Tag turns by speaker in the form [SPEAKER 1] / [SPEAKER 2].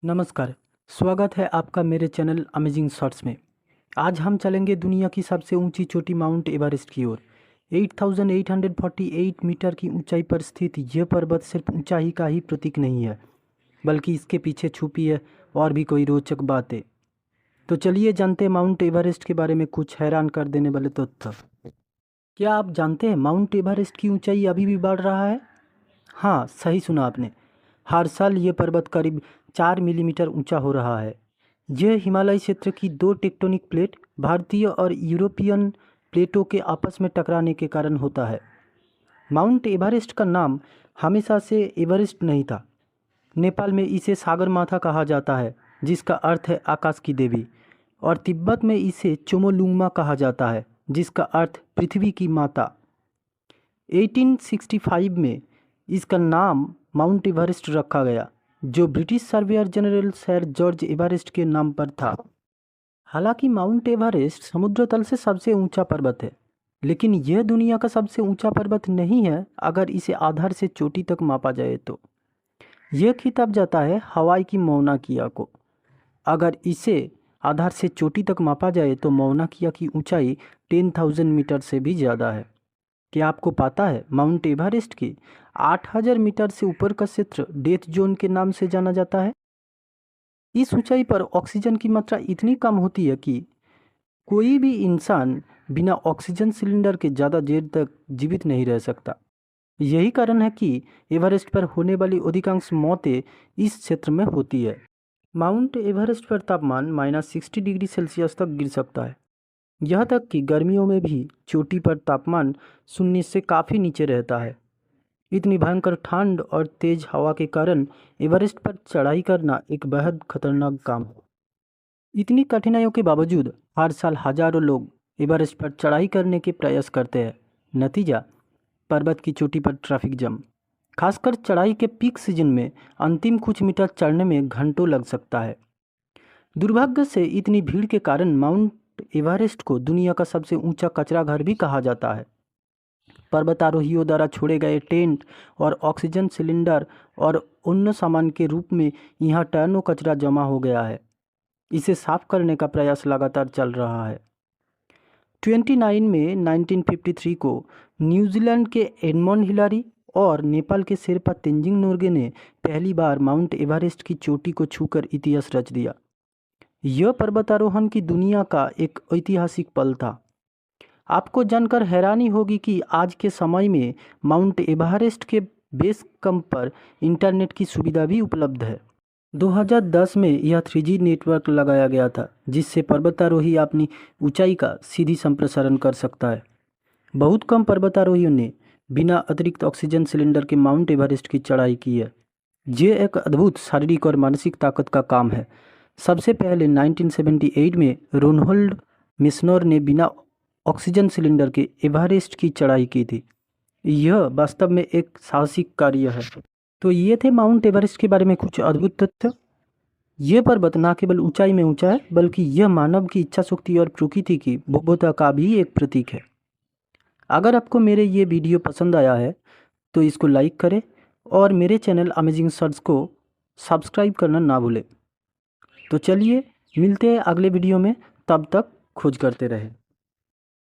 [SPEAKER 1] नमस्कार। स्वागत है आपका मेरे चैनल अमेजिंग शॉट्स में। आज हम चलेंगे दुनिया की सबसे ऊंची चोटी माउंट एवरेस्ट की ओर। 8848 मीटर की ऊंचाई पर स्थित यह पर्वत सिर्फ ऊंचाई का ही प्रतीक नहीं है, बल्कि इसके पीछे छुपी है और भी कोई रोचक बातें। तो चलिए जानते हैं माउंट एवरेस्ट के बारे में कुछ हैरान कर देने वाले तथ्य। क्या आप जानते हैं माउंट एवरेस्ट की ऊंचाई अभी भी बढ़ रहा है? हाँ, सही सुना आपने। हर साल ये पर्वत करीब 4 मिलीमीटर ऊंचा हो रहा है। यह हिमालय क्षेत्र की दो टेक्टोनिक प्लेट, भारतीय और यूरोपियन प्लेटों के आपस में टकराने के कारण होता है। माउंट एवरेस्ट का नाम हमेशा से एवरेस्ट नहीं था। नेपाल में इसे सागरमाथा कहा जाता है, जिसका अर्थ है आकाश की देवी, और तिब्बत में इसे चोमोलुंगमा कहा जाता है, जिसका अर्थ पृथ्वी की माता। 1865 में इसका नाम माउंट एवरेस्ट रखा गया, जो British surveyor general sir George Everest के नाम पर था। हालांकि माउंट एवरेस्ट समुद्र तल से सबसे ऊंचा पर्वत है, लेकिन यह दुनिया का सबसे ऊंचा पर्वत नहीं है अगर इसे आधार से चोटी तक मापा जाए तो। यह खिताब जाता है हवाई की मौना किया को। अगर इसे आधार से चोटी तक मापा जाए तो मौना किया की ऊंचाई 10,000 मीटर से भी ज़्यादा है। क्या आपको पता है माउंट एवरेस्ट की 8,000 मीटर से ऊपर का क्षेत्र डेथ जोन के नाम से जाना जाता है। इस ऊंचाई पर ऑक्सीजन की मात्रा इतनी कम होती है कि कोई भी इंसान बिना ऑक्सीजन सिलेंडर के ज़्यादा देर तक जीवित नहीं रह सकता। यही कारण है कि एवरेस्ट पर होने वाली अधिकांश मौतें इस क्षेत्र में होती है। माउंट एवरेस्ट पर तापमान -60 डिग्री सेल्सियस तक गिर सकता है। यहाँ तक कि गर्मियों में भी चोटी पर तापमान शून्य से काफ़ी नीचे रहता है। इतनी भयंकर ठंड और तेज हवा के कारण एवरेस्ट पर चढ़ाई करना एक बेहद खतरनाक काम है। इतनी कठिनाइयों के बावजूद हर साल हजारों लोग एवरेस्ट पर चढ़ाई करने के प्रयास करते हैं। नतीजा, पर्वत की चोटी पर ट्रैफिक जाम। खासकर चढ़ाई के पीक सीजन में अंतिम कुछ मीटर चढ़ने में घंटों लग सकता है। दुर्भाग्य से इतनी भीड़ के कारण माउंट एवरेस्ट को दुनिया का सबसे ऊंचा कचरा घर भी कहा जाता है। पर्वतारोहियों द्वारा छोड़े गए टेंट और ऑक्सीजन सिलेंडर और अन्य सामान के रूप में यहाँ टनों कचरा जमा हो गया है। इसे साफ करने का प्रयास लगातार चल रहा है। 29 में 1953 को न्यूजीलैंड के एडमंड हिलारी और नेपाल के शेरपा तेंजिंग नोर्गे ने पहली बार माउंट एवरेस्ट की चोटी को छूकर इतिहास रच दिया। यह पर्वतारोहण की दुनिया का एक ऐतिहासिक पल था। आपको जानकर हैरानी होगी कि आज के समय में माउंट एवरेस्ट के बेस कैंप पर इंटरनेट की सुविधा भी उपलब्ध है। 2010 में यह 3G नेटवर्क लगाया गया था, जिससे पर्वतारोही अपनी ऊंचाई का सीधी संप्रेषण कर सकता है। बहुत कम पर्वतारोहियों ने बिना अतिरिक्त ऑक्सीजन सिलेंडर के माउंट एवरेस्ट की चढ़ाई की है। ये एक अद्भुत शारीरिक और मानसिक ताकत का काम है। सबसे पहले 1978 में रोनहोल्ड मिशनर ने बिना ऑक्सीजन सिलेंडर के एवरेस्ट की चढ़ाई की थी। यह वास्तव में एक साहसिक कार्य है। तो ये थे माउंट एवरेस्ट के बारे में कुछ अद्भुत तथ्य। यह पर्वत न केवल ऊंचाई में ऊंचा है, बल्कि यह मानव की इच्छा शक्ति और प्रकृति की भव्यता का भी एक प्रतीक है। अगर आपको मेरे ये वीडियो पसंद आया है तो इसको लाइक करें और मेरे चैनल अमेजिंग शॉट्स को सब्सक्राइब करना ना भूलें। तो चलिए मिलते हैं अगले वीडियो में, तब तक खोज करते रहें।